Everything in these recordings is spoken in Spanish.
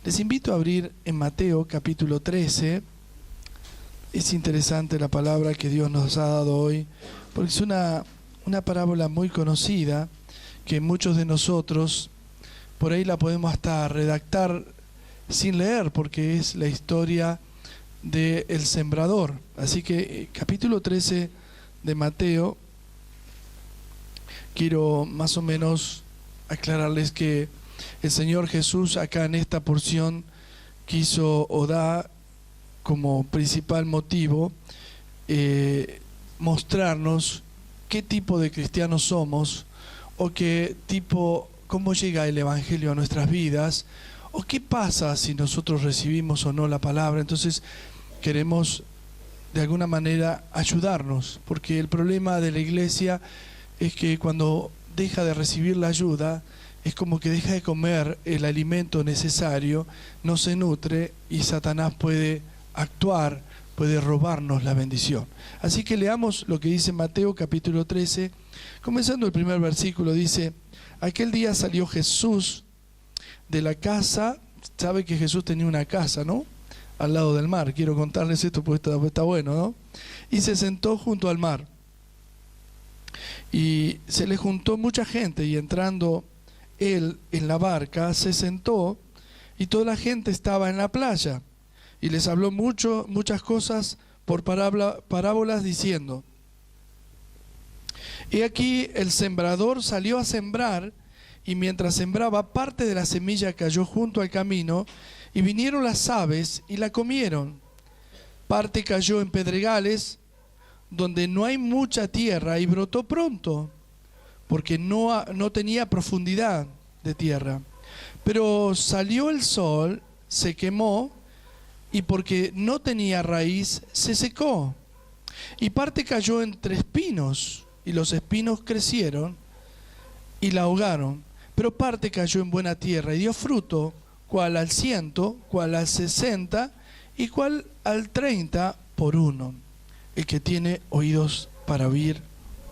Les invito a abrir en Mateo capítulo 13. Es interesante la palabra que Dios nos ha dado hoy, porque es una parábola muy conocida, que muchos de nosotros por ahí la podemos hasta redactar sin leer, porque es la historia del sembrador. Así que capítulo 13 de Mateo, quiero más o menos aclararles que el Señor Jesús acá en esta porción quiso o da como principal motivo mostrarnos qué tipo de cristianos somos, o cómo llega el Evangelio a nuestras vidas, o qué pasa si nosotros recibimos o no la palabra. Entonces queremos de alguna manera ayudarnos, porque el problema de la iglesia es que cuando deja de recibir la ayuda, es como que deja de comer el alimento necesario, no se nutre y Satanás puede actuar, puede robarnos la bendición. Así que leamos lo que dice Mateo capítulo 13, comenzando el primer versículo. Dice: aquel día salió Jesús de la casa. Sabe que Jesús tenía una casa, ¿no?, al lado del mar. Quiero contarles esto porque está bueno, ¿no? Y se sentó junto al mar. Y se le juntó mucha gente, y entrando él en la barca, se sentó, y toda la gente estaba en la playa. Y les habló muchas cosas por parábolas, diciendo: he aquí el sembrador salió a sembrar, y mientras sembraba, parte de la semilla cayó junto al camino, y vinieron las aves y la comieron. Parte cayó en pedregales, donde no hay mucha tierra, y brotó pronto, porque no tenía profundidad de tierra. Pero salió el sol, se quemó, y porque no tenía raíz, se secó. Y parte cayó entre espinos, y los espinos crecieron y la ahogaron. Pero parte cayó en buena tierra y dio fruto, cual al 100, cual al 60 y cual al 30 por uno. El que tiene oídos para oír,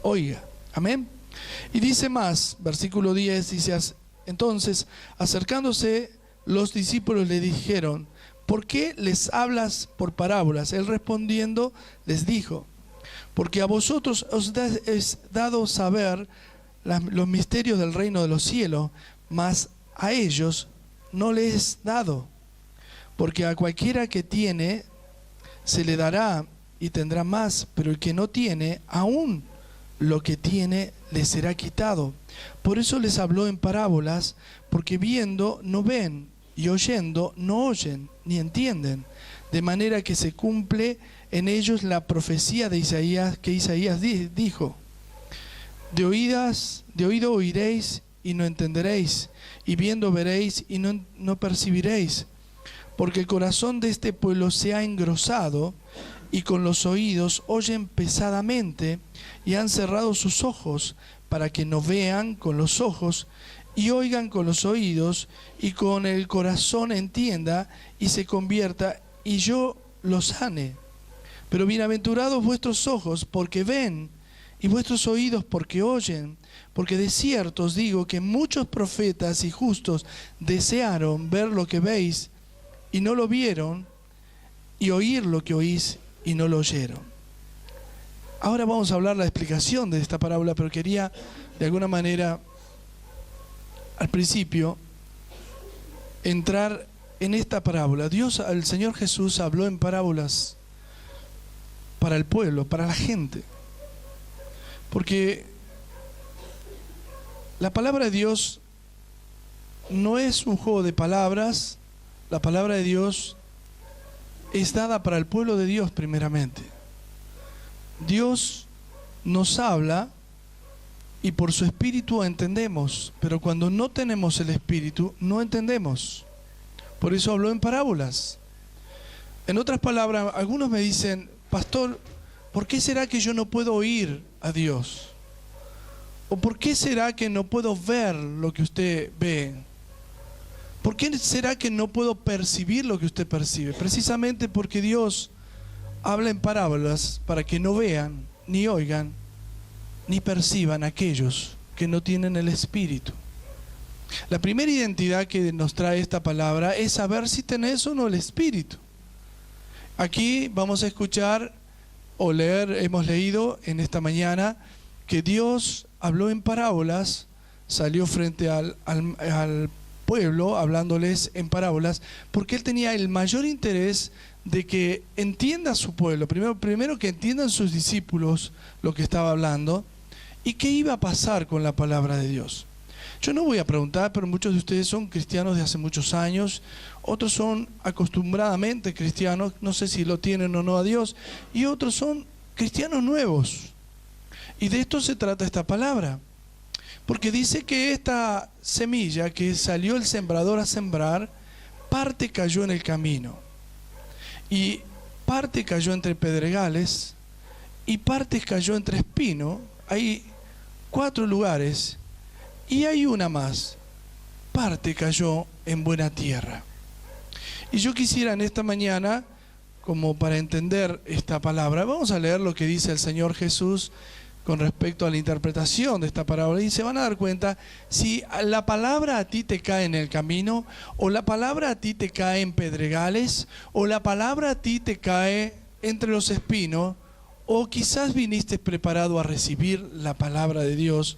oiga. Amén. Y dice más, versículo 10, dice: entonces, acercándose los discípulos, le dijeron: ¿por qué les hablas por parábolas? Él respondiendo les dijo: porque a vosotros os es dado saber los misterios del reino de los cielos, mas a ellos no les es dado. Porque a cualquiera que tiene, se le dará y tendrá más, pero el que no tiene, aún lo que tiene le será quitado. Por eso les habló en parábolas, porque viendo no ven, y oyendo no oyen, ni entienden, de manera que se cumple en ellos la profecía de Isaías, que Isaías dijo: de oído oiréis y no entenderéis, y viendo veréis y no percibiréis, porque el corazón de este pueblo se ha engrosado, y con los oídos oyen pesadamente, y han cerrado sus ojos, para que no vean con los ojos, y oigan con los oídos, y con el corazón entienda, y se convierta, y yo los sane. Pero bienaventurados vuestros ojos, porque ven, y vuestros oídos, porque oyen. Porque de cierto os digo que muchos profetas y justos desearon ver lo que veis, y no lo vieron, y oír lo que oís, y no lo oyeron. Ahora vamos a hablar la explicación de esta parábola, pero quería de alguna manera al principio entrar en esta parábola. El Señor Jesús habló en parábolas para el pueblo, para la gente, porque la palabra de Dios no es un juego de palabras. La palabra de Dios es dada para el pueblo de Dios primeramente. Dios nos habla y por su espíritu entendemos, pero cuando no tenemos el espíritu no entendemos. Por eso habló en parábolas. En otras palabras, algunos me dicen: pastor, ¿por qué será que yo no puedo oír a Dios? ¿O por qué será que no puedo ver lo que usted ve? ¿Por qué será que no puedo percibir lo que usted percibe? Precisamente porque Dios habla en parábolas para que no vean, ni oigan, ni perciban aquellos que no tienen el Espíritu. La primera identidad que nos trae esta palabra es saber si tenés o no el Espíritu. Aquí vamos a escuchar o leer, hemos leído en esta mañana, que Dios habló en parábolas, salió frente al pueblo hablándoles en parábolas, porque Él tenía el mayor interés de que entienda su pueblo, primero que entiendan sus discípulos lo que estaba hablando y qué iba a pasar con la palabra de Dios. Yo no voy a preguntar, pero muchos de ustedes son cristianos de hace muchos años, otros son acostumbradamente cristianos, no sé si lo tienen o no a Dios, y otros son cristianos nuevos. Y de esto se trata esta palabra, porque dice que esta semilla que salió el sembrador a sembrar, parte cayó en el camino, y parte cayó entre pedregales, y parte cayó entre espino. Hay 4 lugares, y hay una más, parte cayó en buena tierra. Y yo quisiera en esta mañana, como para entender esta palabra, vamos a leer lo que dice el Señor Jesús con respecto a la interpretación de esta parábola, y se van a dar cuenta si la palabra a ti te cae en el camino, o la palabra a ti te cae en pedregales, o la palabra a ti te cae entre los espinos, o quizás viniste preparado a recibir la palabra de Dios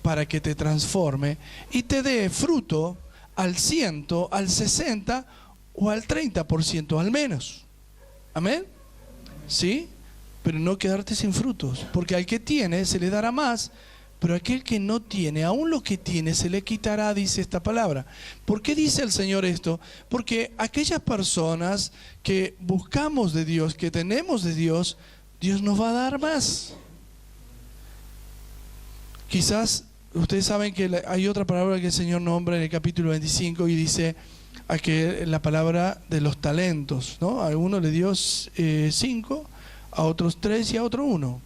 para que te transforme y te dé fruto al 100, al 60 o al 30% al menos. ¿Amén? ¿Sí? Pero no quedarte sin frutos, porque al que tiene se le dará más, pero aquel que no tiene, aún lo que tiene se le quitará, dice esta palabra. ¿Por qué dice el Señor esto? Porque aquellas personas que buscamos de Dios, que tenemos de Dios, Dios nos va a dar más. Quizás ustedes saben que hay otra palabra que el Señor nombra en el capítulo 25 y dice la palabra de los talentos, ¿no? A uno le dio 5, a otros 3 y a otro 1.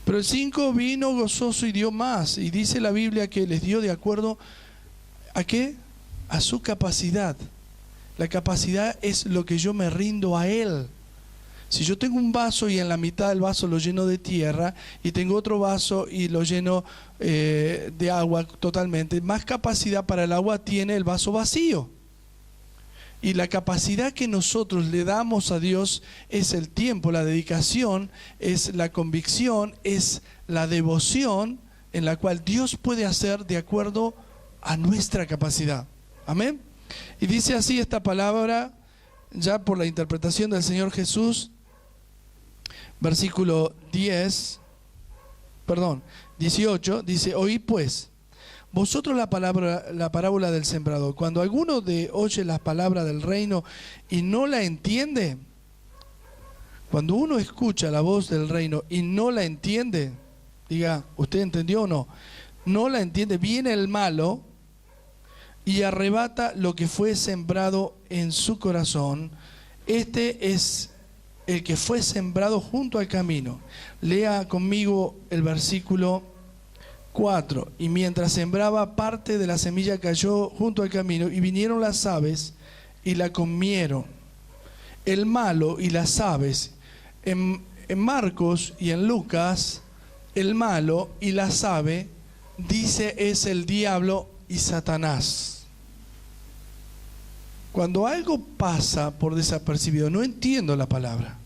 Pero el 5 vino gozoso y dio más. Y dice la Biblia que les dio de acuerdo ¿a qué? A su capacidad. La capacidad es lo que yo me rindo a Él. Si yo tengo un vaso y en la mitad del vaso lo lleno de tierra y tengo otro vaso y lo lleno de agua totalmente, más capacidad para el agua tiene el vaso vacío. Y la capacidad que nosotros le damos a Dios es el tiempo, la dedicación, es la convicción, es la devoción en la cual Dios puede hacer de acuerdo a nuestra capacidad. Amén. Y dice así esta palabra, ya por la interpretación del Señor Jesús, versículo 18, dice: oí pues vosotros la parábola del sembrador. Cuando alguno oye la palabra del reino y no la entiende, cuando uno escucha la voz del reino y no la entiende, diga, ¿usted entendió o no? No la entiende, viene el malo y arrebata lo que fue sembrado en su corazón. Este es el que fue sembrado junto al camino. Lea conmigo el versículo 4. Y mientras sembraba, parte de la semilla cayó junto al camino, y vinieron las aves y la comieron. El malo y las aves, en Marcos y en Lucas, el malo y las aves, dice, es el diablo y Satanás. Cuando algo pasa por desapercibido, no entiendo la palabra,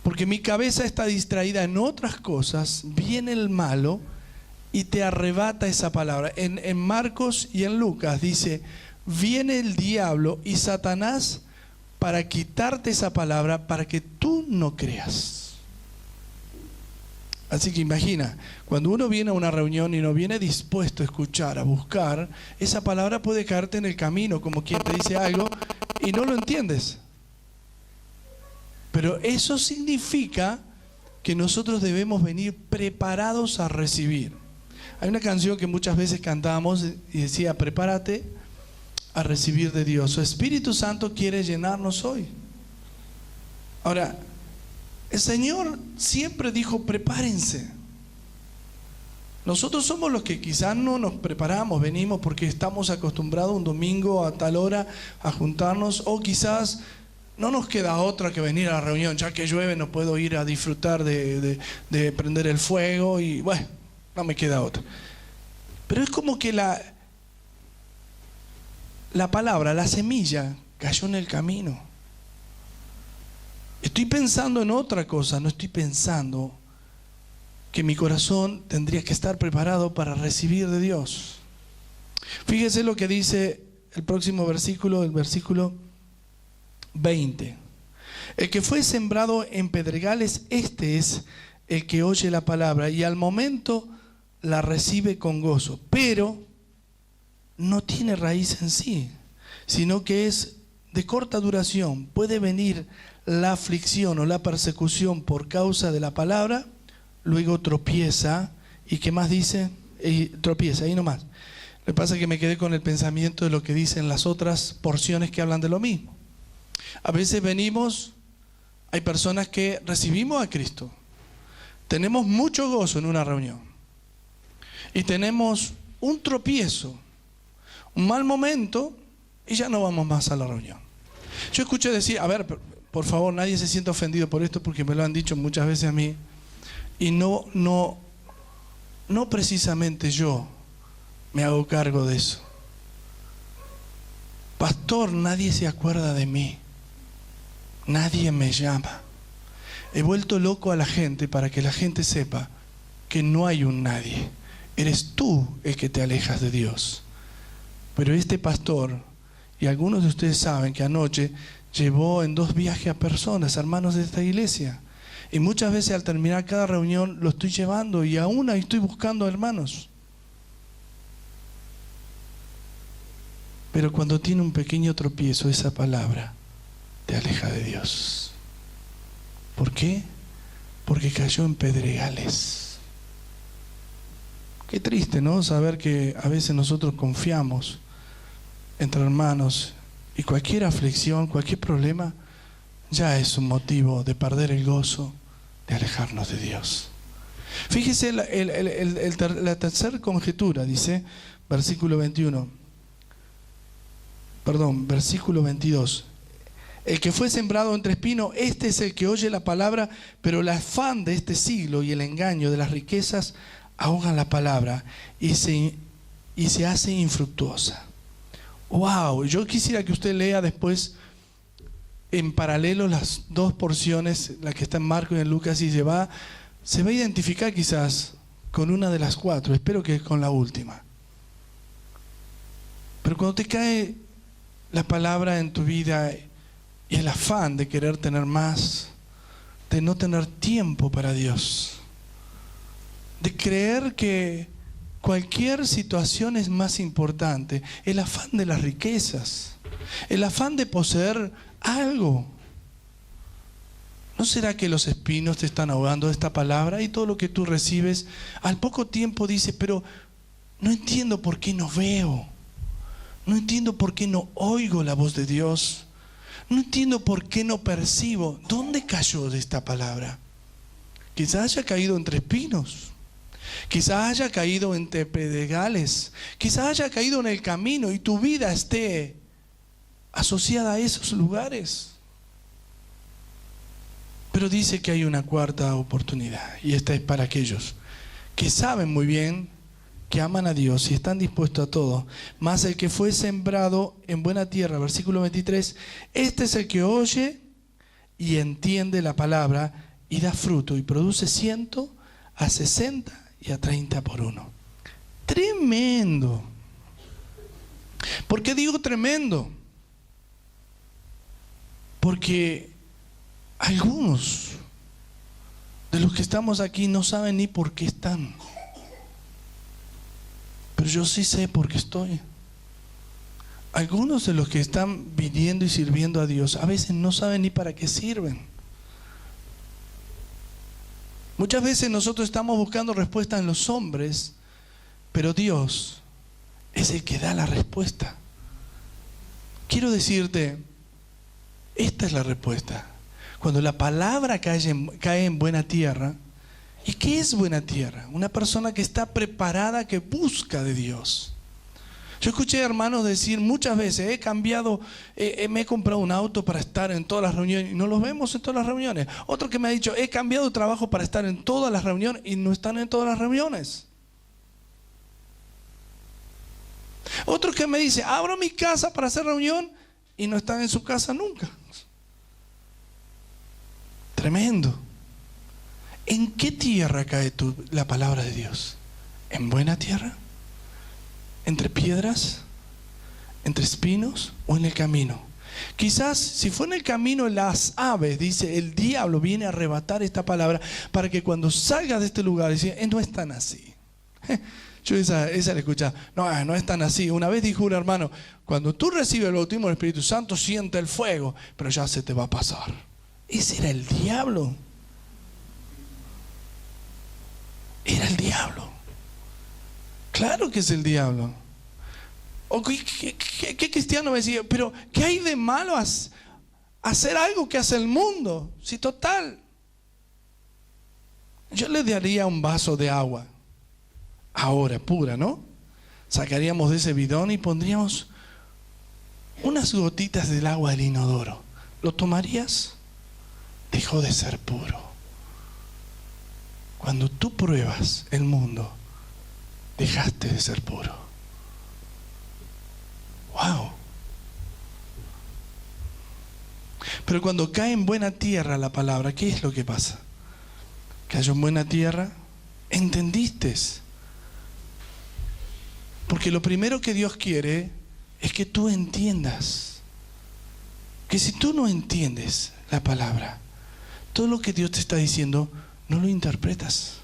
porque mi cabeza está distraída en otras cosas, viene el malo y te arrebata esa palabra. En Marcos y en Lucas dice, viene el diablo y Satanás para quitarte esa palabra, para que tú no creas. Así que imagina, cuando uno viene a una reunión y no viene dispuesto a escuchar, a buscar, esa palabra puede caerte en el camino, como quien te dice algo y no lo entiendes. Pero eso significa que nosotros debemos venir preparados a recibir. Hay una canción que muchas veces cantamos y decía, prepárate a recibir de Dios. Su Espíritu Santo quiere llenarnos hoy. Ahora, el Señor siempre dijo, prepárense. Nosotros somos los que quizás no nos preparamos, venimos porque estamos acostumbrados un domingo a tal hora a juntarnos, o quizás no nos queda otra que venir a la reunión, ya que llueve no puedo ir a disfrutar de prender el fuego y bueno, no me queda otra. Pero es como que la palabra, la semilla, cayó en el camino. Estoy pensando en otra cosa, no estoy pensando que mi corazón tendría que estar preparado para recibir de Dios. Fíjese lo que dice el próximo versículo, el versículo 20. El que fue sembrado en pedregales, este es el que oye la palabra y al momento la recibe con gozo, pero no tiene raíz en sí, sino que es de corta duración. Puede venir la aflicción o la persecución por causa de la palabra, luego tropieza. ¿Y qué más dice? Tropieza, ahí nomás. Lo que pasa es que me quedé con el pensamiento de lo que dicen las otras porciones que hablan de lo mismo. A veces hay personas que recibimos a Cristo, tenemos mucho gozo en una reunión y tenemos un tropiezo, un mal momento y ya no vamos más a la reunión. Yo escuché decir, a ver, por favor, nadie se sienta ofendido por esto porque me lo han dicho muchas veces a mí y no precisamente yo me hago cargo de eso. Pastor, nadie se acuerda de mí. Nadie me llama. He vuelto loco a la gente para que la gente sepa que no hay un nadie. Eres tú el que te alejas de Dios. Pero este pastor, y algunos de ustedes saben que anoche llevó en 2 viajes a personas, hermanos de esta iglesia. Y muchas veces al terminar cada reunión lo estoy llevando y aún ahí estoy buscando hermanos. Pero cuando tiene un pequeño tropiezo, esa palabra te aleja de Dios. ¿Por qué? Porque cayó en pedregales. Qué triste, ¿no? Saber que a veces nosotros confiamos entre hermanos y cualquier aflicción, cualquier problema, ya es un motivo de perder el gozo, de alejarnos de Dios. Fíjese la tercera conjetura, dice, versículo 22. El que fue sembrado entre espinos, este es el que oye la palabra, pero el afán de este siglo y el engaño de las riquezas ahogan la palabra y se hace infructuosa. Wow, yo quisiera que usted lea después en paralelo las 2 porciones, la que está en Marcos y en Lucas, y se va a identificar quizás con una de las 4, espero que con la última. Pero cuando te cae la palabra en tu vida y el afán de querer tener más, de no tener tiempo para Dios, de creer que cualquier situación es más importante, el afán de las riquezas, el afán de poseer algo. ¿No será que los espinos te están ahogando de esta palabra y todo lo que tú recibes al poco tiempo dices, pero no entiendo por qué no veo, no entiendo por qué no oigo la voz de Dios? No entiendo por qué no percibo. ¿Dónde cayó de esta palabra? Quizás haya caído entre espinos. Quizás haya caído entre pedregales. Quizás haya caído en el camino y tu vida esté asociada a esos lugares. Pero dice que hay una 4ª oportunidad. Y esta es para aquellos que saben muy bien, que aman a Dios y están dispuestos a todo. Mas el que fue sembrado en buena tierra, versículo 23, este es el que oye y entiende la palabra y da fruto y produce 100, a 60 y a 30 por uno. Tremendo. ¿Por qué digo tremendo? Porque algunos de los que estamos aquí no saben ni por qué están. Pero yo sí sé por qué estoy. Algunos de los que están viniendo y sirviendo a Dios a veces no saben ni para qué sirven. Muchas veces nosotros estamos buscando respuestas en los hombres, pero Dios es el que da la respuesta. Quiero decirte, esta es la respuesta. Cuando la palabra cae en buena tierra. ¿Y qué es buena tierra? Una persona que está preparada, que busca de Dios. Yo escuché hermanos decir muchas veces, me he comprado un auto para estar en todas las reuniones y no los vemos en todas las reuniones. Otro que me ha dicho, he cambiado de trabajo para estar en todas las reuniones y no están en todas las reuniones. Otro que me dice, abro mi casa para hacer reunión y no están en su casa nunca. Tremendo. ¿En qué tierra cae la palabra de Dios? ¿En buena tierra? ¿Entre piedras? ¿Entre espinos? ¿O en el camino? Quizás si fue en el camino, las aves, dice, el diablo viene a arrebatar esta palabra para que cuando salgas de este lugar, dice, no es tan así. Yo esa la escuchaba, no es tan así. Una vez dijo un hermano, cuando tú recibes el bautismo del Espíritu Santo, siente el fuego, pero ya se te va a pasar. Ese era el diablo. Era el diablo. Claro que es el diablo. ¿O qué cristiano me decía, pero qué hay de malo hacer algo que hace el mundo? Si total, yo le daría un vaso de agua, ahora pura, ¿no? Sacaríamos de ese bidón y pondríamos unas gotitas del agua del inodoro. ¿Lo tomarías? Dejó de ser puro. Cuando tú pruebas el mundo, dejaste de ser puro. Wow. Pero cuando cae en buena tierra la palabra, ¿qué es lo que pasa? Cayó en buena tierra, entendiste. Porque lo primero que Dios quiere es que tú entiendas. Que si tú no entiendes la palabra, todo lo que Dios te está diciendo, no lo interpretas.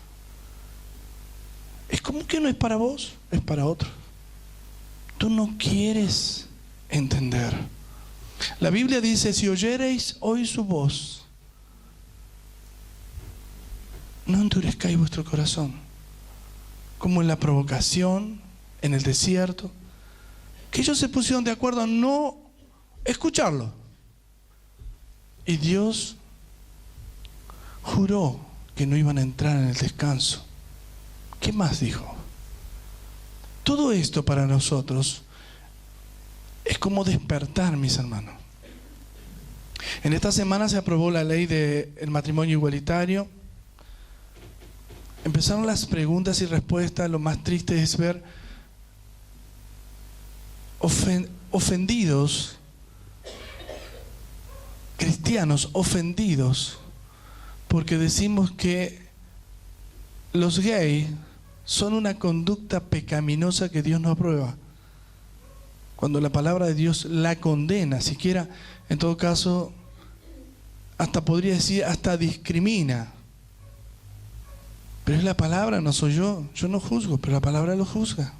Es como que no es para vos, es para otro. Tú no quieres entender. La Biblia dice, si oyereis hoy su voz, no endurezcáis vuestro corazón, como en la provocación, en el desierto, que ellos se pusieron de acuerdo a no escucharlo. Y Dios juró que no iban a entrar en el descanso. ¿Qué más dijo? Todo esto para nosotros es como despertar, mis hermanos. En esta semana se aprobó la ley del matrimonio igualitario. Empezaron las preguntas y respuestas. Lo más triste es ver ofendidos, cristianos ofendidos, porque decimos que los gays son una conducta pecaminosa que Dios no aprueba, cuando la palabra de Dios la condena, siquiera, en todo caso, hasta podría decir, hasta discrimina. Pero es la palabra, no soy yo no juzgo, pero la palabra lo juzga.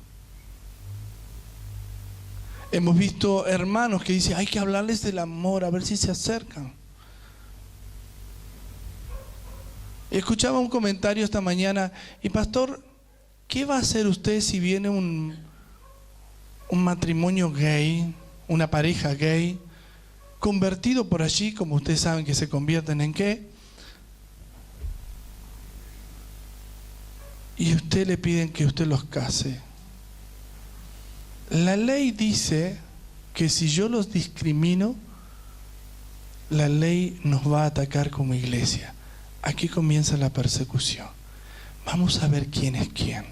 Hemos visto hermanos que dicen, hay que hablarles del amor, a ver si se acercan. Escuchaba un comentario esta mañana, y pastor, ¿qué va a hacer usted si viene un matrimonio gay, una pareja gay, convertido por allí, como ustedes saben que se convierten en qué? Y usted le piden que usted los case. La ley dice que si yo los discrimino, la ley nos va a atacar como iglesia. Aquí comienza la persecución. Vamos a ver quién es quién.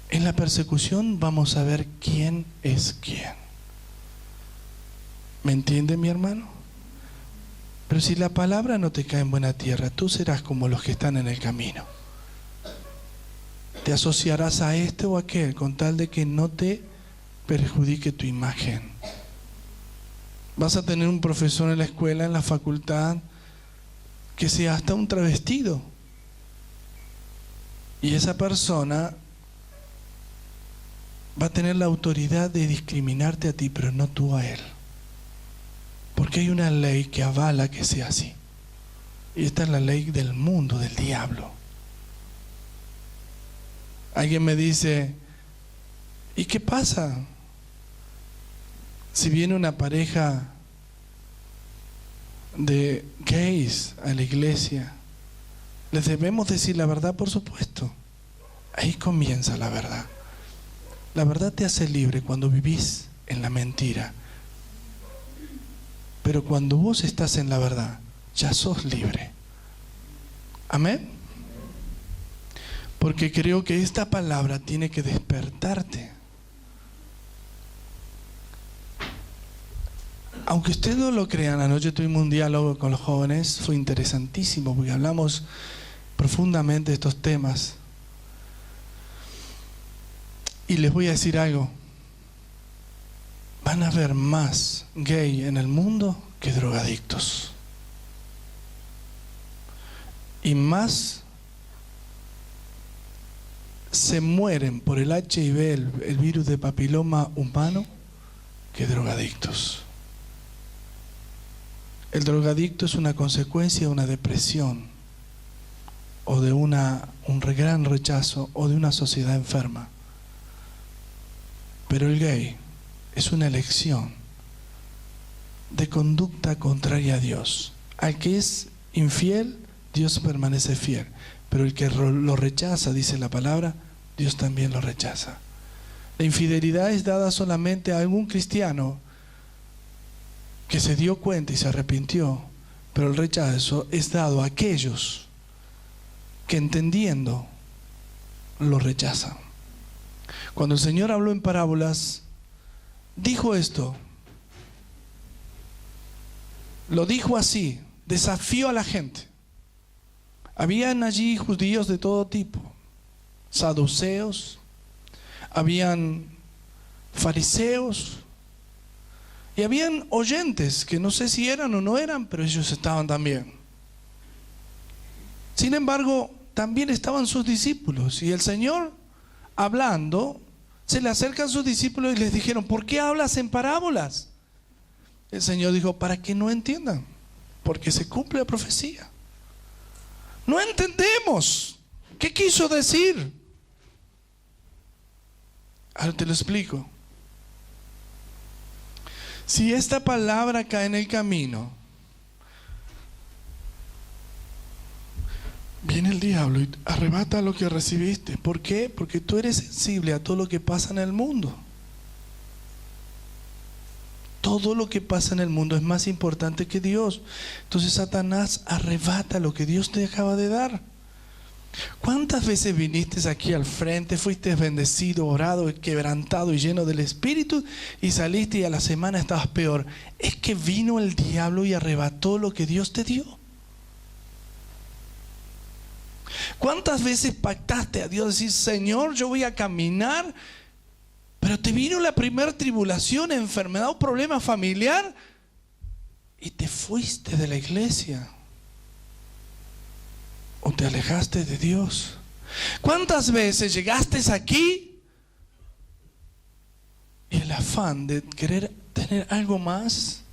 En la persecución vamos a ver quién es quién. ¿Me entiende, mi hermano? Pero si la palabra no te cae en buena tierra, tú serás como los que están en el camino. Te asociarás a este o aquel con tal de que no te perjudique tu imagen. Vas a tener un profesor en la escuela, en la facultad, que sea hasta un travestido. Y esa persona va a tener la autoridad de discriminarte a ti, pero no tú a él. Porque hay una ley que avala que sea así. Y esta es la ley del mundo, del diablo. Alguien me dice, ¿y qué pasa si viene una pareja de gays a la iglesia? ¿Les debemos decir la verdad? Por supuesto. Ahí comienza la verdad. La verdad te hace libre cuando vivís en la mentira. Pero cuando vos estás en la verdad, ya sos libre. Amén. Porque creo que esta palabra tiene que despertarte. Aunque ustedes no lo crean, anoche tuvimos un diálogo con los jóvenes, fue interesantísimo porque hablamos profundamente de estos temas. Y les voy a decir algo, van a haber más gay en el mundo que drogadictos. Y más se mueren por el HIV, el virus de papiloma humano, que drogadictos. El drogadicto es una consecuencia de una depresión o de un gran rechazo o de una sociedad enferma. Pero el gay es una elección de conducta contraria a Dios. Al que es infiel, Dios permanece fiel. Pero el que lo rechaza, dice la palabra, Dios también lo rechaza. La infidelidad es dada solamente a algún cristiano que se dio cuenta y se arrepintió, pero el rechazo es dado a aquellos que entendiendo lo rechazan. Cuando el Señor habló en parábolas, dijo esto, lo dijo así, desafió a la gente. Habían allí judíos de todo tipo, saduceos, habían fariseos, y habían oyentes que no sé si eran o no eran, pero ellos estaban también. Sin embargo, también estaban sus discípulos. Y el Señor, hablando, se le acercan sus discípulos y les dijeron, ¿por qué hablas en parábolas? El Señor dijo, para que no entiendan, porque se cumple la profecía. No entendemos. ¿Qué quiso decir? Ahora te lo explico. Si esta palabra cae en el camino, viene el diablo y arrebata lo que recibiste. ¿Por qué? Porque tú eres sensible a todo lo que pasa en el mundo. Todo lo que pasa en el mundo es más importante que Dios. Entonces Satanás arrebata lo que Dios te acaba de dar. ¿Cuántas veces viniste aquí al frente, fuiste bendecido, orado, quebrantado y lleno del Espíritu y saliste y a la semana estabas peor? Es que vino el diablo y arrebató lo que Dios te dio. ¿Cuántas veces pactaste a Dios, decir, Señor, yo voy a caminar, pero te vino la primera tribulación, enfermedad o problema familiar y te fuiste de la iglesia? ¿O te alejaste de Dios? ¿Cuántas veces llegaste aquí y el afán de querer tener algo más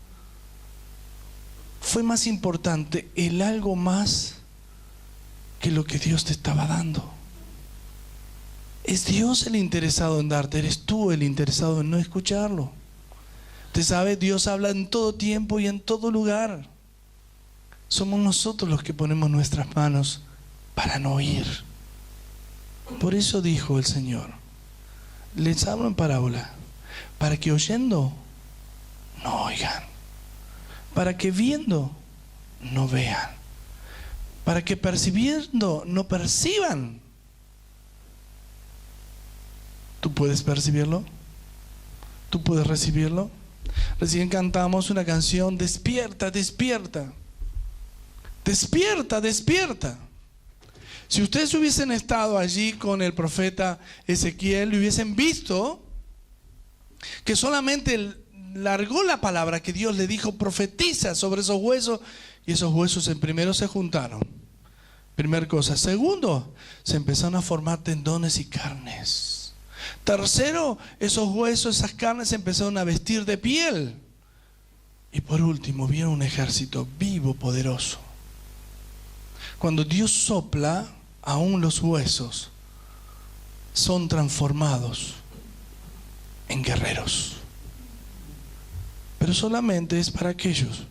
fue más importante, el algo más, que lo que Dios te estaba dando? Es Dios el interesado en darte, eres tú el interesado en no escucharlo. Usted sabe, Dios habla en todo tiempo y en todo lugar. Somos nosotros los que ponemos nuestras manos para no oír. Por eso dijo el Señor, les hablo en parábola, para que oyendo no oigan, para que viendo no vean, para que percibiendo no perciban. ¿Tú puedes percibirlo? ¿Tú puedes recibirlo? Recién cantamos una canción, despierta, despierta. Despierta, despierta. Si ustedes hubiesen estado allí con el profeta Ezequiel y hubiesen visto que solamente largó la palabra que Dios le dijo, profetiza sobre esos huesos, y esos huesos en primero se juntaron. Primera cosa. Segundo, se empezaron a formar tendones y carnes. Tercero, esos huesos, esas carnes se empezaron a vestir de piel. Y por último, vieron un ejército vivo, poderoso. Cuando Dios sopla, aún los huesos son transformados en guerreros. Pero solamente es para aquellos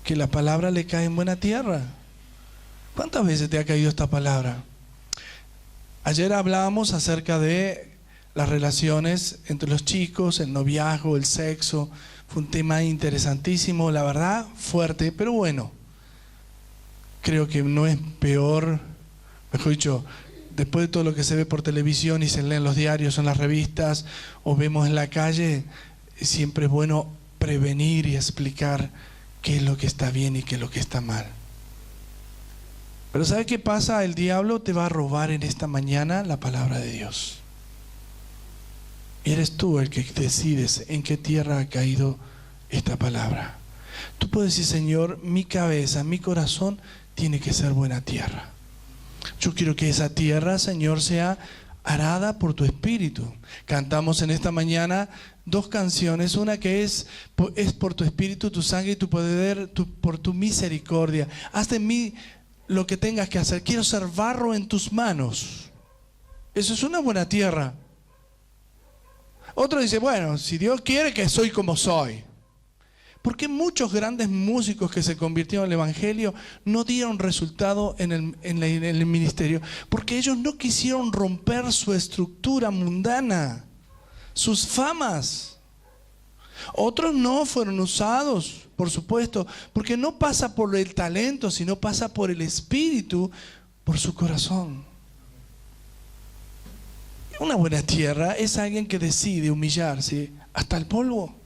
que la palabra le cae en buena tierra. ¿Cuántas veces te ha caído esta palabra? Ayer hablábamos acerca de las relaciones entre los chicos, el noviazgo, el sexo. Fue un tema interesantísimo, la verdad, fuerte, pero bueno. Creo que no es peor, mejor dicho, después de todo lo que se ve por televisión y se lee en los diarios, en las revistas o vemos en la calle, siempre es bueno prevenir y explicar qué es lo que está bien y qué es lo que está mal. Pero ¿sabe qué pasa? El diablo te va a robar en esta mañana la palabra de Dios. Eres tú el que decides en qué tierra ha caído esta palabra. Tú puedes decir: Señor, mi cabeza, mi corazón tiene que ser buena tierra. Yo quiero que esa tierra, Señor, sea arada por tu espíritu. Cantamos en esta mañana 2 canciones, una que es por tu espíritu, tu sangre y tu poder, por tu misericordia. Haz de mí lo que tengas que hacer. Quiero ser barro en tus manos. Eso es una buena tierra. Otro dice: bueno, si Dios quiere, que soy como soy. ¿Por qué muchos grandes músicos que se convirtieron en el Evangelio no dieron resultado en el ministerio? Porque ellos no quisieron romper su estructura mundana, sus famas. Otros no fueron usados, por supuesto, porque no pasa por el talento, sino pasa por el espíritu, por su corazón. Una buena tierra es alguien que decide humillarse hasta el polvo.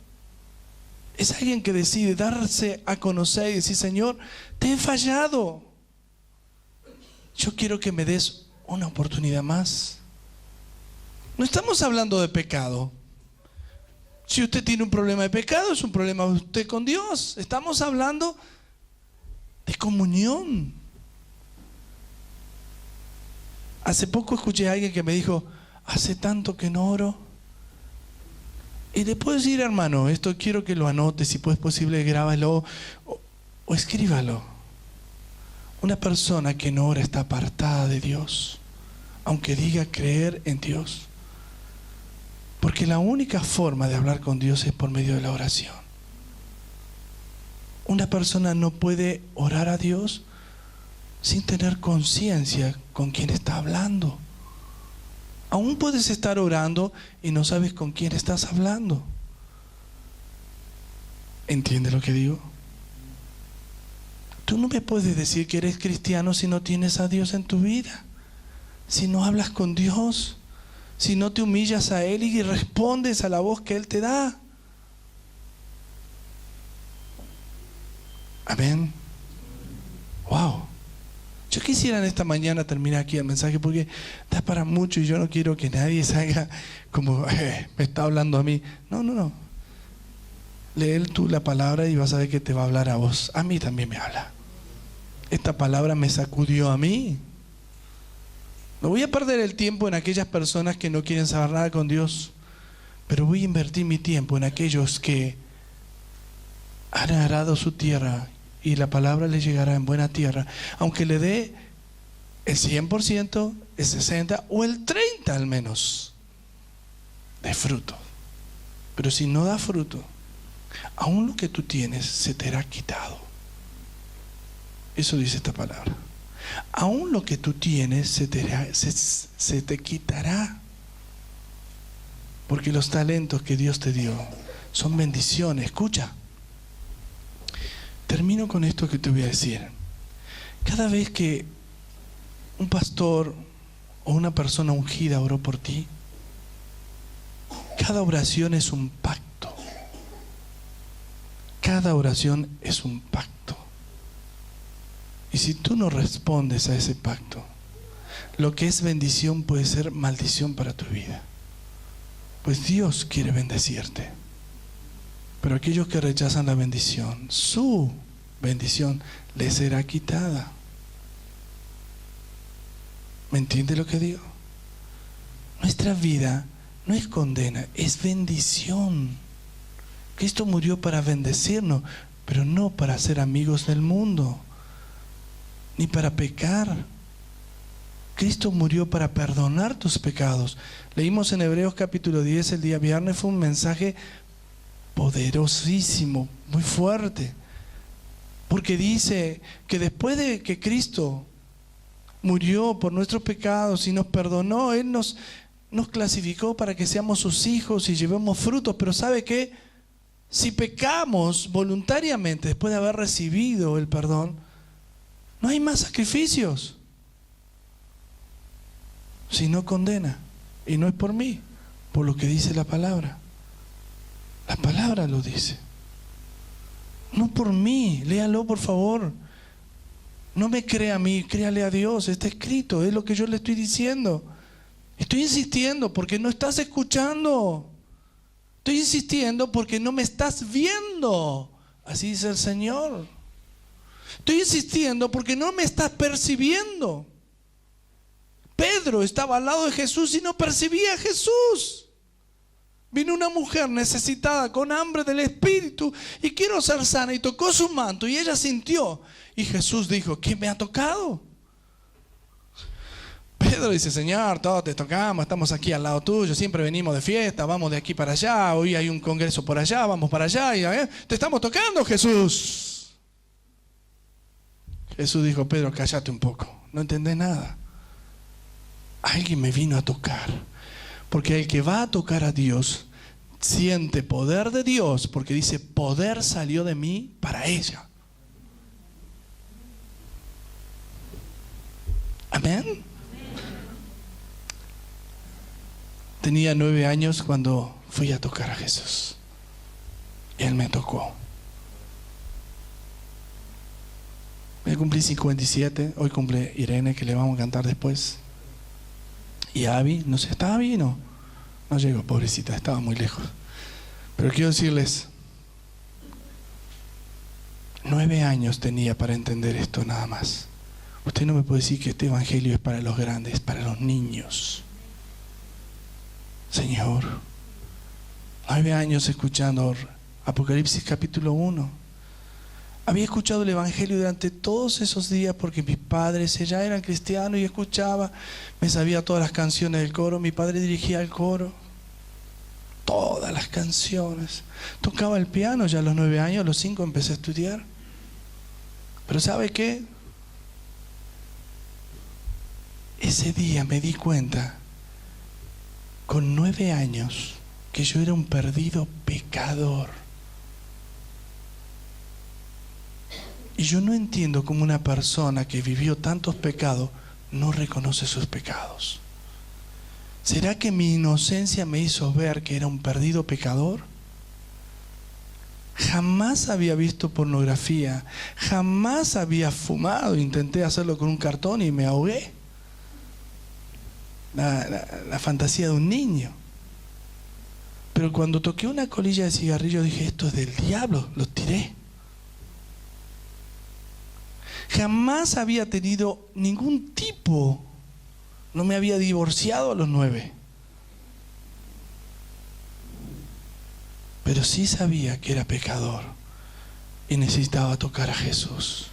Es alguien que decide darse a conocer y decir: Señor, te he fallado. Yo quiero que me des una oportunidad más. No estamos hablando de pecado. Si usted tiene un problema de pecado, es un problema de usted con Dios. Estamos hablando de comunión. Hace poco escuché a alguien que me dijo: hace tanto que no oro. Y le puedo decir: hermano, esto quiero que lo anotes, si es posible, grábalo o escríbalo. Una persona que no ora está apartada de Dios, aunque diga creer en Dios. Porque la única forma de hablar con Dios es por medio de la oración. Una persona no puede orar a Dios sin tener conciencia con quién está hablando. Aún puedes estar orando y no sabes con quién estás hablando. ¿Entiendes lo que digo? Tú no me puedes decir que eres cristiano si no tienes a Dios en tu vida, si no hablas con Dios, si no te humillas a Él y respondes a la voz que Él te da. Amén. Wow. Yo quisiera en esta mañana terminar aquí el mensaje, porque da para mucho y yo no quiero que nadie salga como me está hablando a mí. No. Lee tú la palabra y vas a ver que te va a hablar a vos. A mí también me habla. Esta palabra me sacudió a mí. No voy a perder el tiempo en aquellas personas que no quieren saber nada con Dios, pero voy a invertir mi tiempo en aquellos que han arado su tierra y la palabra le llegará en buena tierra, aunque le dé el 100%, el 60% o el 30% al menos de fruto. Pero si no da fruto, aún lo que tú tienes se te hará quitado. Eso dice esta palabra. Aún lo que tú tienes se te quitará. Porque los talentos que Dios te dio son bendiciones. Escucha. Termino con esto que te voy a decir. Cada vez que un pastor o una persona ungida oró por ti, cada oración es un pacto. Cada oración es un pacto. Y si tú no respondes a ese pacto, lo que es bendición puede ser maldición para tu vida. Pues Dios quiere bendecirte. Pero aquellos que rechazan la bendición, su bendición les será quitada. ¿Me entiende lo que digo? Nuestra vida no es condena, es bendición. Cristo murió para bendecirnos, pero no para ser amigos del mundo, ni para pecar. Cristo murió para perdonar tus pecados. Leímos en Hebreos capítulo 10 el día viernes, fue un mensaje poderosísimo, muy fuerte, porque dice que después de que Cristo murió por nuestros pecados y nos perdonó, Él nos clasificó para que seamos sus hijos y llevemos frutos. Pero ¿sabe qué? Si pecamos voluntariamente después de haber recibido el perdón, no hay más sacrificios, sino condena. Y no es por mí, por lo que dice la palabra. La palabra lo dice. No por mí, léalo por favor. No me crea a mí, créale a Dios. Está escrito, es lo que yo le estoy diciendo. Estoy insistiendo porque no estás escuchando. Estoy insistiendo porque no me estás viendo. Así dice el Señor. Estoy insistiendo porque no me estás percibiendo. Pedro estaba al lado de Jesús y no percibía a Jesús. Vino una mujer necesitada con hambre del Espíritu y quiero ser sana, y tocó su manto y ella sintió. Y Jesús dijo: ¿quién me ha tocado? Pedro dice: Señor, todos te tocamos, estamos aquí al lado tuyo, siempre venimos de fiesta, vamos de aquí para allá, hoy hay un congreso por allá, vamos para allá, y te estamos tocando, Jesús. Jesús dijo: Pedro, cállate un poco, no entendés nada. Alguien me vino a tocar, porque el que va a tocar a Dios siente poder de Dios, porque dice: poder salió de mí para ella. Amén. Tenía 9 años cuando fui a tocar a Jesús. Él me tocó. Me cumplí 57. Hoy cumple Irene, que le vamos a cantar después. Y Abby, no sé, ¿estaba bien o no llegó? Pobrecita, estaba muy lejos. Pero quiero decirles, 9 años tenía para entender esto nada más. Usted no me puede decir que este evangelio es para los grandes, es para los niños. Señor, 9 años escuchando Apocalipsis capítulo 1. Había escuchado el evangelio durante todos esos días porque mis padres ya eran cristianos y escuchaba, me sabía todas las canciones del coro, mi padre dirigía el coro, todas las canciones. Tocaba el piano ya a los 9 años, a los 5 empecé a estudiar. Pero ¿sabe qué? Ese día me di cuenta, con 9 años, que yo era un perdido pecador. Y yo no entiendo cómo una persona que vivió tantos pecados no reconoce sus pecados. ¿Será que mi inocencia me hizo ver que era un perdido pecador? Jamás había visto pornografía, jamás había fumado, intenté hacerlo con un cartón y me ahogué. La fantasía de un niño. Pero cuando toqué una colilla de cigarrillo dije: esto es del diablo, lo tiré. Jamás había tenido ningún tipo, no me había divorciado a los 9. Pero sí sabía que era pecador y necesitaba tocar a Jesús.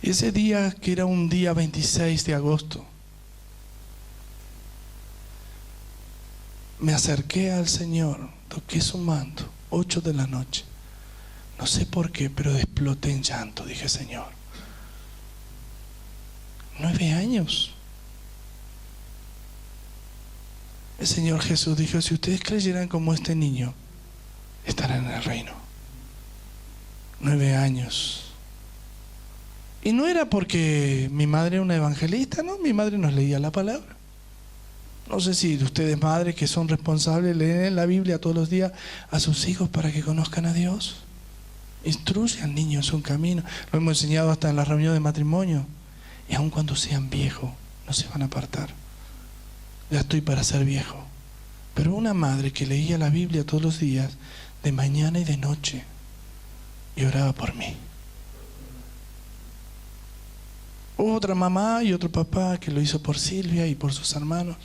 Ese día, que era un día 26 de agosto, me acerqué al Señor, toqué su manto, 8 de la noche. No sé por qué, pero exploté en llanto. Dije: Señor, 9 años. El Señor Jesús dijo: si ustedes creyeran como este niño, estarán en el reino. 9 años. Y no era porque mi madre era una evangelista, no, mi madre nos leía la palabra. No sé si ustedes, madres que son responsables, leen la Biblia todos los días a sus hijos para que conozcan a Dios. Instruye al niño en su camino. Lo hemos enseñado hasta en la reunión de matrimonio. Y aun cuando sean viejos, no se van a apartar. Ya estoy para ser viejo. Pero una madre que leía la Biblia todos los días, de mañana y de noche, y oraba por mí. Hubo otra mamá y otro papá que lo hizo por Silvia y por sus hermanos.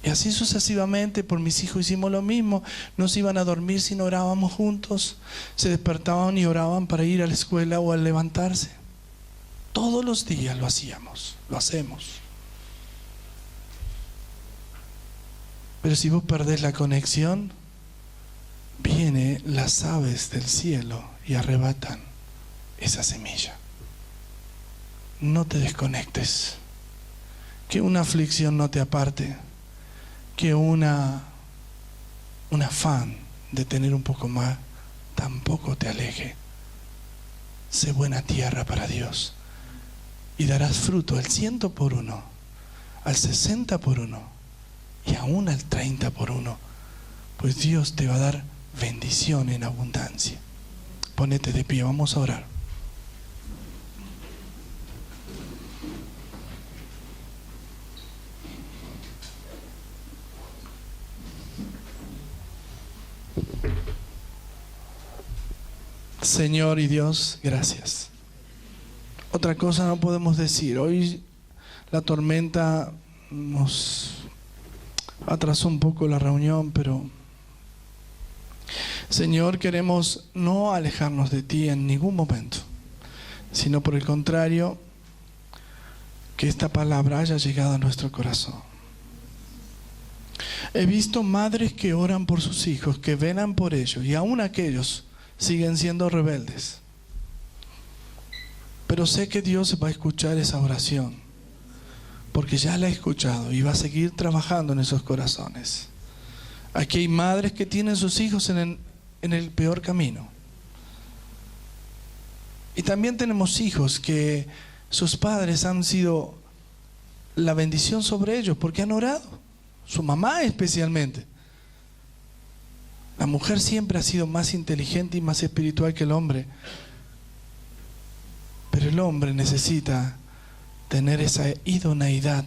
Y así sucesivamente por mis hijos hicimos lo mismo. No se iban a dormir si no orábamos juntos. Se despertaban y oraban para ir a la escuela o al levantarse. Todos los días lo hacíamos, lo hacemos. Pero si vos perdés la conexión, vienen las aves del cielo y arrebatan esa semilla. No te desconectes. Que una aflicción no te aparte. Que un afán de tener un poco más tampoco te aleje. Sé buena tierra para Dios y darás fruto al 100 por 1, al 60 por 1 y aún al 30 por 1, pues Dios te va a dar bendición en abundancia. Ponete de pie, vamos a orar. Señor y Dios, gracias. Otra cosa no podemos decir. Hoy la tormenta nos atrasó un poco la reunión, pero Señor, queremos no alejarnos de ti en ningún momento, sino por el contrario, que esta palabra haya llegado a nuestro corazón. He visto madres que oran por sus hijos, que velan por ellos, y aún aquellos siguen siendo rebeldes. Pero sé que Dios va a escuchar esa oración, porque ya la he escuchado y va a seguir trabajando en esos corazones. Aquí hay madres que tienen sus hijos en el peor camino. Y también tenemos hijos que sus padres han sido la bendición sobre ellos porque han orado. Su mamá especialmente. La mujer siempre ha sido más inteligente y más espiritual que el hombre. Pero el hombre necesita tener esa idoneidad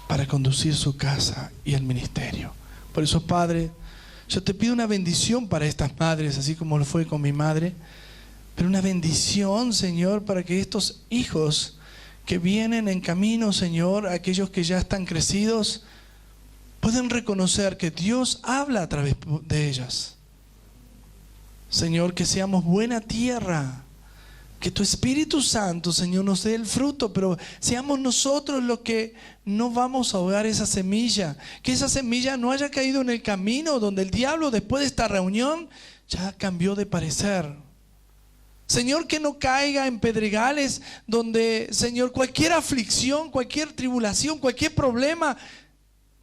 para conducir su casa y el ministerio. Por eso, Padre, yo te pido una bendición para estas madres, así como lo fue con mi madre, pero una bendición, Señor, para que estos hijos que vienen en camino, Señor, aquellos que ya están crecidos, pueden reconocer que Dios habla a través de ellas. Señor, que seamos buena tierra, que tu Espíritu Santo, Señor, nos dé el fruto, pero seamos nosotros los que no vamos a ahogar esa semilla. Que esa semilla no haya caído en el camino donde el diablo, después de esta reunión, ya cambió de parecer. Señor, que no caiga en pedregales donde, Señor, cualquier aflicción, cualquier tribulación, cualquier problema,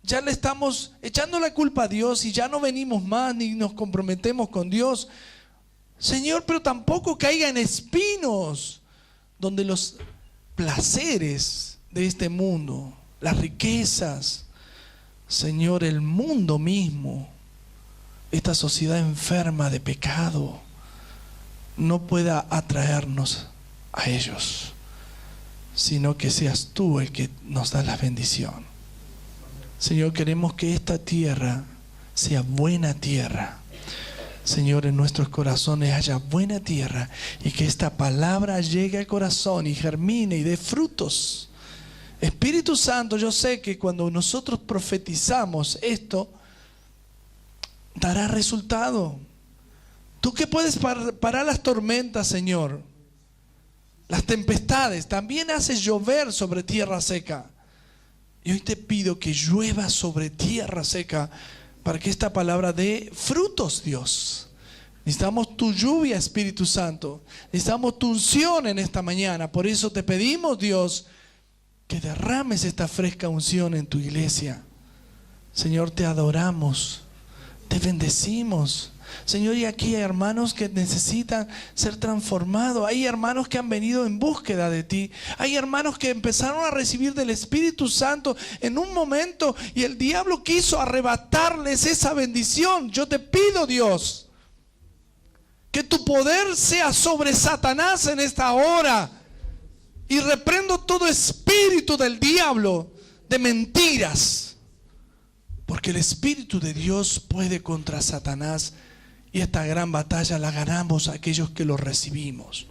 ya le estamos echando la culpa a Dios y ya no venimos más ni nos comprometemos con Dios. Señor, pero tampoco caiga en espinos donde los placeres de este mundo, las riquezas, Señor, el mundo mismo, esta sociedad enferma de pecado, no pueda atraernos a ellos, sino que seas tú el que nos da la bendición. Señor, queremos que esta tierra sea buena tierra. Señor, en nuestros corazones haya buena tierra y que esta palabra llegue al corazón y germine y dé frutos. Espíritu Santo, yo sé que cuando nosotros profetizamos esto, dará resultado. Tú que puedes parar las tormentas, Señor, las tempestades, también haces llover sobre tierra seca. Y hoy te pido que llueva sobre tierra seca para que esta palabra dé frutos, Dios. Necesitamos tu lluvia, Espíritu Santo. Necesitamos tu unción en esta mañana. Por eso te pedimos, Dios, que derrames esta fresca unción en tu iglesia. Señor, te adoramos, te bendecimos. Señor, y aquí hay hermanos que necesitan ser transformados. Hay hermanos que han venido en búsqueda de ti. Hay hermanos que empezaron a recibir del Espíritu Santo en un momento y el diablo quiso arrebatarles esa bendición. Yo te pido, Dios, que tu poder sea sobre Satanás en esta hora. Y reprendo todo espíritu del diablo de mentiras. Porque el Espíritu de Dios puede contra Satanás. Y esta gran batalla la ganamos aquellos que lo recibimos.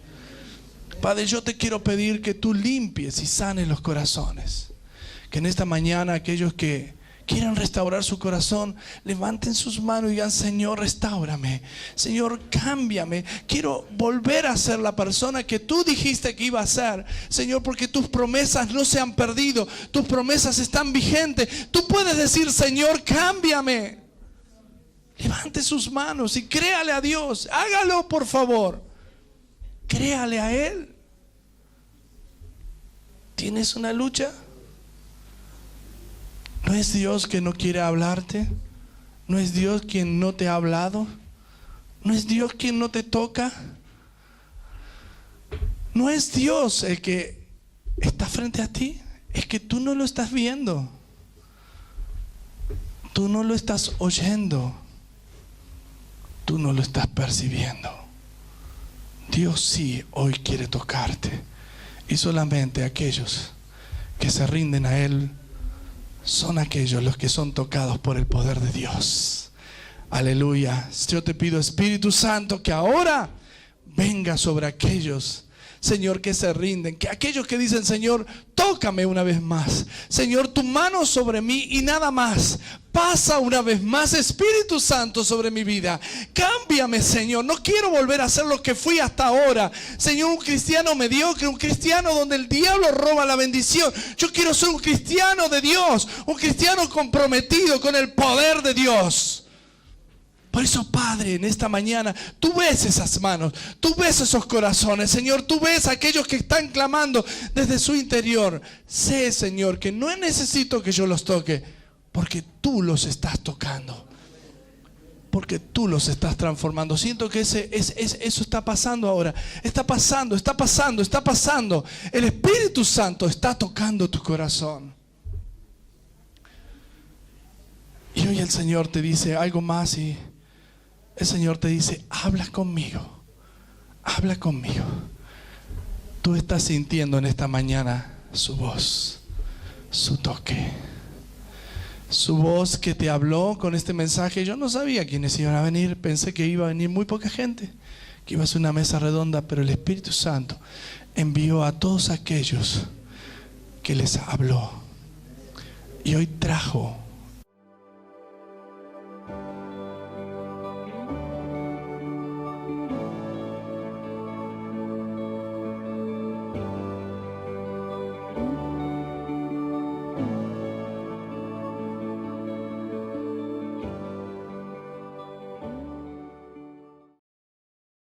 Padre, yo te quiero pedir que tú limpies y sanes los corazones. Que en esta mañana aquellos que quieran restaurar su corazón, levanten sus manos y digan: Señor, restáurame. Señor, cámbiame. Quiero volver a ser la persona que tú dijiste que iba a ser. Señor, porque tus promesas no se han perdido. Tus promesas están vigentes. Tú puedes decir: Señor, cámbiame. Levante sus manos y créale a Dios. Hágalo, por favor. Créale a Él. ¿Tienes una lucha? ¿No es Dios que no quiere hablarte? ¿No es Dios quien no te ha hablado? ¿No es Dios quien no te toca? ¿No es Dios el que está frente a ti? Es que tú no lo estás viendo. Tú no lo estás oyendo. Tú no lo estás percibiendo. Dios sí hoy quiere tocarte. Y solamente aquellos que se rinden a Él son aquellos los que son tocados por el poder de Dios. Aleluya. Yo te pido, Espíritu Santo, que ahora venga sobre aquellos, Señor, que se rinden, que aquellos que dicen: Señor, tócame una vez más. Señor, tu mano sobre mí y nada más. Pasa una vez más, Espíritu Santo, sobre mi vida. Cámbiame, Señor. No quiero volver a ser lo que fui hasta ahora. Señor, un cristiano mediocre, un cristiano donde el diablo roba la bendición. Yo quiero ser un cristiano de Dios, un cristiano comprometido con el poder de Dios. Por eso, Padre, en esta mañana, tú ves esas manos, tú ves esos corazones, Señor, tú ves a aquellos que están clamando desde su interior. Sé, Señor, que no necesito que yo los toque, porque tú los estás tocando, porque tú los estás transformando. Siento que eso está pasando ahora, está pasando. El Espíritu Santo está tocando tu corazón. Y hoy el Señor te dice algo más, y el Señor te dice: habla conmigo, habla conmigo. Tú estás sintiendo en esta mañana su voz, su toque, su voz que te habló con este mensaje. Yo no sabía quiénes iban a venir, pensé que iba a venir muy poca gente, que iba a ser una mesa redonda, pero el Espíritu Santo envió a todos aquellos que les habló, y hoy trajo